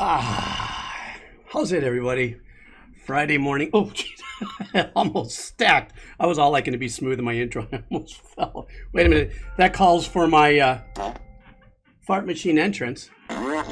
How's it, everybody? Friday morning. Oh, geez. Almost stacked. I was all liking to be smooth in my intro. I almost fell. Wait a minute. That calls for my fart machine entrance. I'm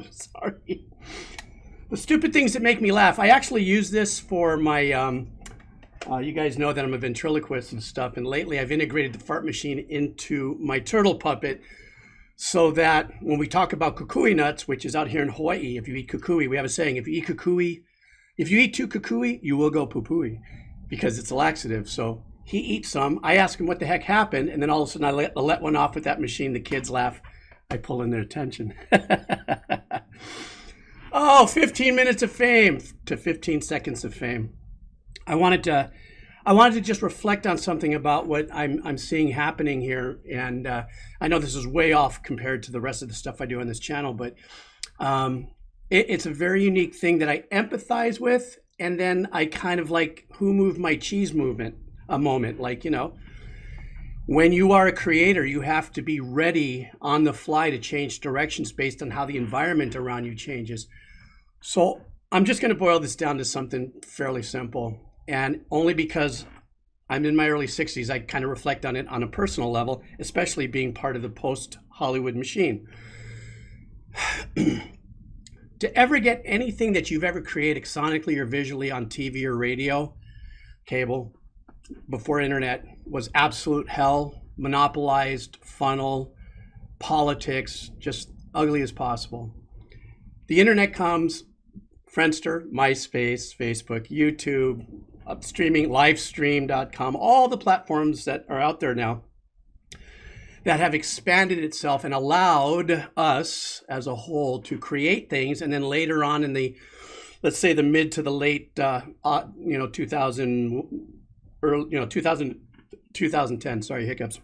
sorry. The stupid things that make me laugh. I actually use this for my, you guys know that I'm a ventriloquist and stuff. And lately I've integrated the fart machine into my turtle puppet, so that when we talk about kukui nuts, which is out here in Hawaii, if you eat kukui, we have a saying, if you eat two kukui, you will go poo-pooey, because it's a laxative. So he eats some. I ask him what the heck happened, and then all of a sudden I let one off with that machine. The kids laugh. I pull in their attention. Oh, 15 minutes of fame to 15 seconds of fame. I wanted to just reflect on something about what I'm seeing happening here. And I know this is way off compared to the rest of the stuff I do on this channel, but it's a very unique thing that I empathize with. And then I kind of like who moved my cheese movement a moment. Like, when you are a creator, you have to be ready on the fly to change directions based on how the environment around you changes. So I'm just going to boil this down to something fairly simple. And only because I'm in my early 60s, I kind of reflect on it on a personal level, especially being part of the post-Hollywood machine. To ever get anything that you've ever created sonically or visually on TV or radio, cable, before internet, was absolute hell, monopolized, funnel, politics, just ugly as possible. The internet comes, Friendster, MySpace, Facebook, YouTube, streaming, livestream.com, all the platforms that are out there now that have expanded itself and allowed us as a whole to create things. And then later on in the, let's say the mid to the late, 2010, sorry, hiccups,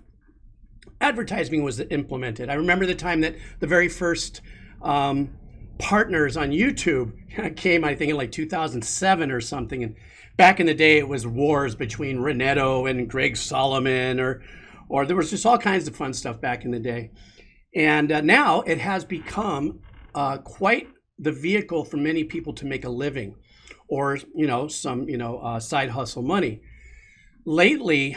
advertising was implemented. I remember the time that the very first partners on YouTube came, I think in like 2007 or something. And back in the day, it was wars between Renetto and Greg Solomon, or there was just all kinds of fun stuff back in the day. And now it has become quite the vehicle for many people to make a living, or some side hustle money. Lately,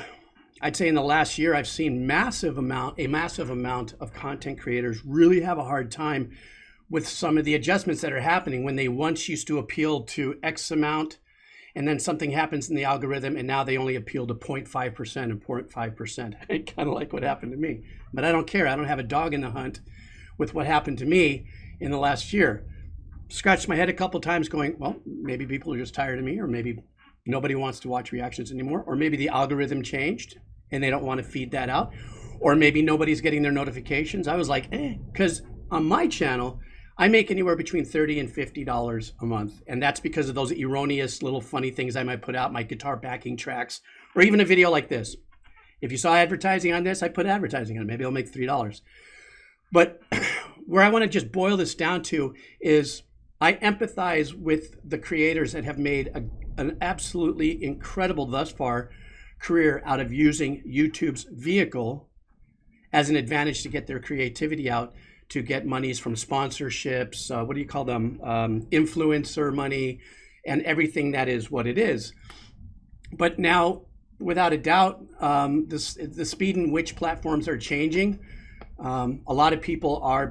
I'd say in the last year, I've seen a massive amount of content creators really have a hard time with some of the adjustments that are happening when they once used to appeal to X amount, and then something happens in the algorithm and now they only appeal to 0.5% and 0.5%. Kind of like what happened to me. But I don't care. I don't have a dog in the hunt with what happened to me in the last year. Scratched my head a couple times going, well, maybe people are just tired of me, or maybe nobody wants to watch reactions anymore, or maybe the algorithm changed and they don't want to feed that out, or maybe nobody's getting their notifications. I was like, because on my channel, I make anywhere between $30 and $50 a month. And that's because of those erroneous little funny things I might put out, my guitar backing tracks, or even a video like this. If you saw advertising on this, I put advertising on it. Maybe I'll make $3. But where I want to just boil this down to is I empathize with the creators that have made an absolutely incredible thus far career out of using YouTube's vehicle as an advantage to get their creativity out, to get monies from sponsorships, what do you call them, influencer money, and everything that is what it is. But now, without a doubt, the speed in which platforms are changing, a lot of people are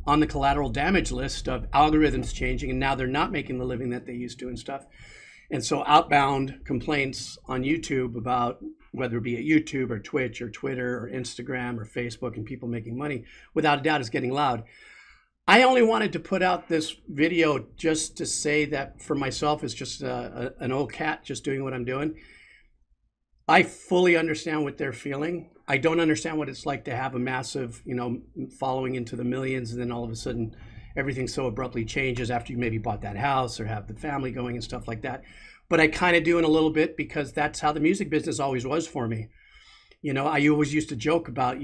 on the collateral damage list of algorithms changing, and now they're not making the living that they used to and stuff. And so outbound complaints on YouTube about whether it be at YouTube or Twitch or Twitter or Instagram or Facebook and people making money, without a doubt is getting loud. I only wanted to put out this video just to say that for myself, it's just an old cat just doing what I'm doing. I fully understand what they're feeling. I don't understand what it's like to have a massive, following into the millions, and then all of a sudden everything so abruptly changes after you maybe bought that house or have the family going and stuff like that. But I kind of do in a little bit because that's how the music business always was for me. I always used to joke about,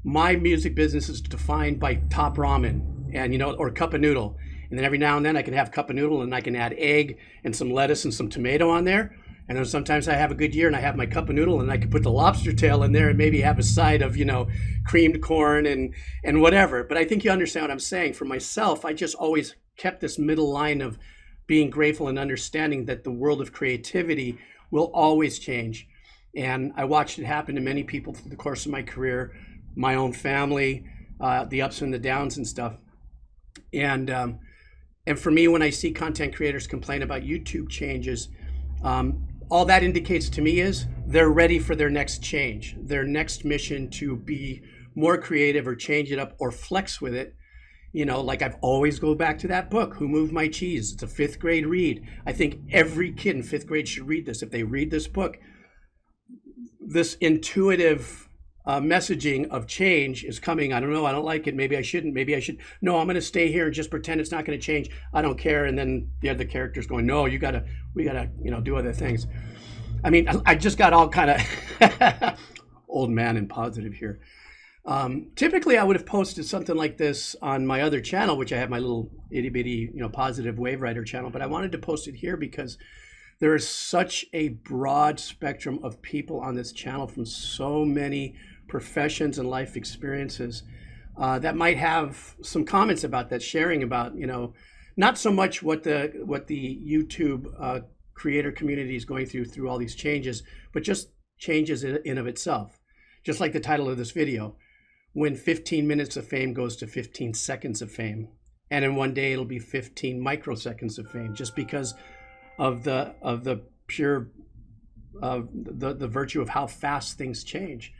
my music business is defined by top ramen and, or cup of noodle. And then every now and then I can have cup of noodle and I can add egg and some lettuce and some tomato on there. And then sometimes I have a good year and I have my cup of noodle and I can put the lobster tail in there and maybe have a side of, creamed corn and whatever. But I think you understand what I'm saying. For myself, I just always kept this middle line of being grateful and understanding that the world of creativity will always change. And I watched it happen to many people through the course of my career, my own family, the ups and the downs and stuff. And for me, when I see content creators complain about YouTube changes, all that indicates to me is they're ready for their next change, their next mission to be more creative or change it up or flex with it. Like I've always go back to that book, Who Moved My Cheese? It's a 5th grade read. I think every kid in 5th grade should read this. If they read this book, this intuitive messaging of change is coming. I don't know. I don't like it. Maybe I shouldn't. Maybe I should. No, I'm going to stay here and just pretend it's not going to change. I don't care. And then the other character's going, no, we gotta, do other things. I mean, I just got all kind of old man and positive here. Typically I would have posted something like this on my other channel, which I have my little itty bitty, positive wave rider channel, but I wanted to post it here because there is such a broad spectrum of people on this channel from so many professions and life experiences that might have some comments about that, sharing about, not so much what the YouTube creator community is going through all these changes, but just changes in of itself. Just like the title of this video, when 15 minutes of fame goes to 15 seconds of fame. And in one day it'll be 15 microseconds of fame, just because of the pure the virtue of how fast things change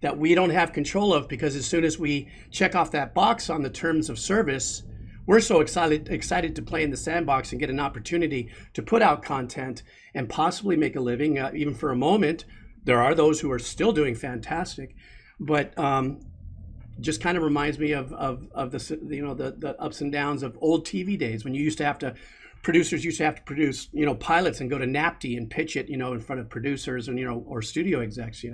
that we don't have control of, because as soon as we check off that box on the terms of service, we're so excited to play in the sandbox and get an opportunity to put out content and possibly make a living, even for a moment. There are those who are still doing fantastic, but just kind of reminds me of the ups and downs of old TV days when producers used to have to produce pilots and go to NAPTI and pitch it in front of producers and or studio execs.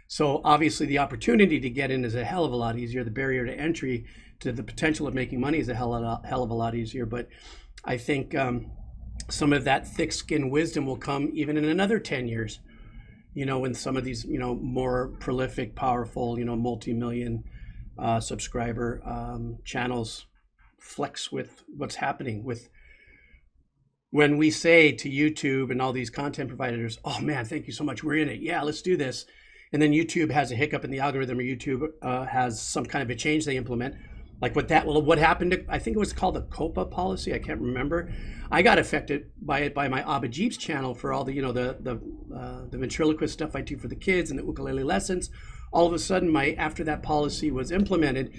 So obviously the opportunity to get in is a hell of a lot easier. The barrier to entry to the potential of making money is a hell of a lot easier. But I think some of that thick-skinned wisdom will come even in another 10 years. When some of these more prolific, powerful, multi-million subscriber channels flex with what's happening with. When we say to YouTube and all these content providers, oh man, thank you so much, we're in it, yeah, let's do this. And then YouTube has a hiccup in the algorithm, or YouTube has some kind of a change they implement. Like what happened to, I think it was called the COPA policy, I can't remember. I got affected by it by my Abba Jeep's channel for all the, the ventriloquist stuff I do for the kids and the ukulele lessons. All of a sudden, after that policy was implemented,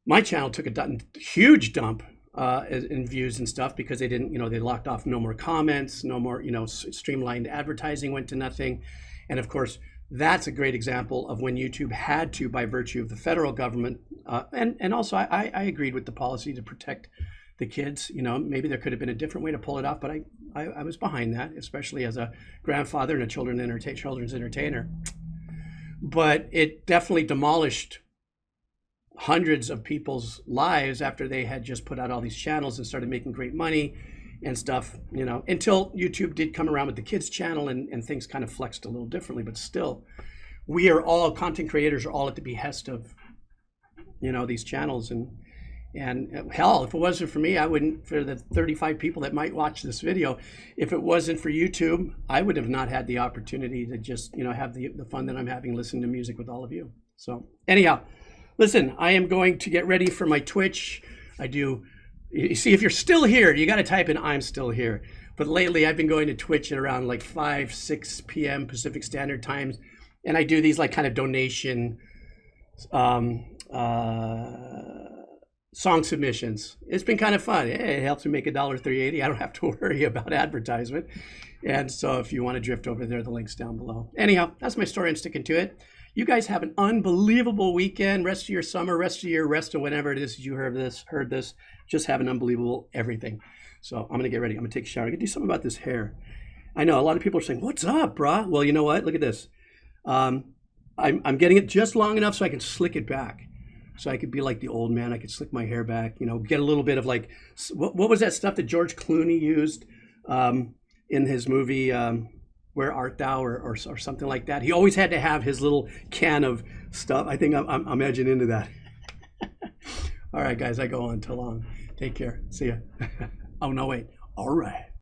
my channel took a huge dump in views and stuff, because they didn't, they locked off no more comments, no more, streamlined advertising went to nothing. And of course, that's a great example of when YouTube had to, by virtue of the federal government, and also I agreed with the policy to protect the kids. Maybe there could have been a different way to pull it off, but I was behind that, especially as a grandfather and a children's entertainer. But it definitely demolished hundreds of people's lives after they had just put out all these channels and started making great money and stuff, until YouTube did come around with the kids channel and things kind of flexed a little differently. But still, we are all content creators, are all at the behest of, these channels. And hell, if it wasn't for me, I wouldn't, for the 35 people that might watch this video, if it wasn't for YouTube, I would have not had the opportunity to just, have the fun that I'm having listening to music with all of you. So anyhow, listen, I am going to get ready for my Twitch. You see, if you're still here, you got to type in I'm still here. But lately I've been going to Twitch at around like 5-6 p.m. Pacific Standard Times. And I do these like kind of donation song submissions. It's been kind of fun. It helps me make $1.380. I don't have to worry about advertisement. And so if you want to drift over there, the link's down below. Anyhow, that's my story and sticking to it. You guys have an unbelievable weekend, rest of your summer, rest of whenever it is you heard this. Just have an unbelievable everything. So I'm going to get ready. I'm going to take a shower. I'm going to do something about this hair. I know a lot of people are saying, what's up, brah? Well, you know what? Look at this. I'm getting it just long enough so I can slick it back. So I could be like the old man. I could slick my hair back, get a little bit of like, what was that stuff that George Clooney used? in his movie Where Art Thou, or something like that. He always had to have his little can of stuff. I think I'm edging into that. All right, guys, I go on too long. Take care. See ya. Oh, no, wait. All right.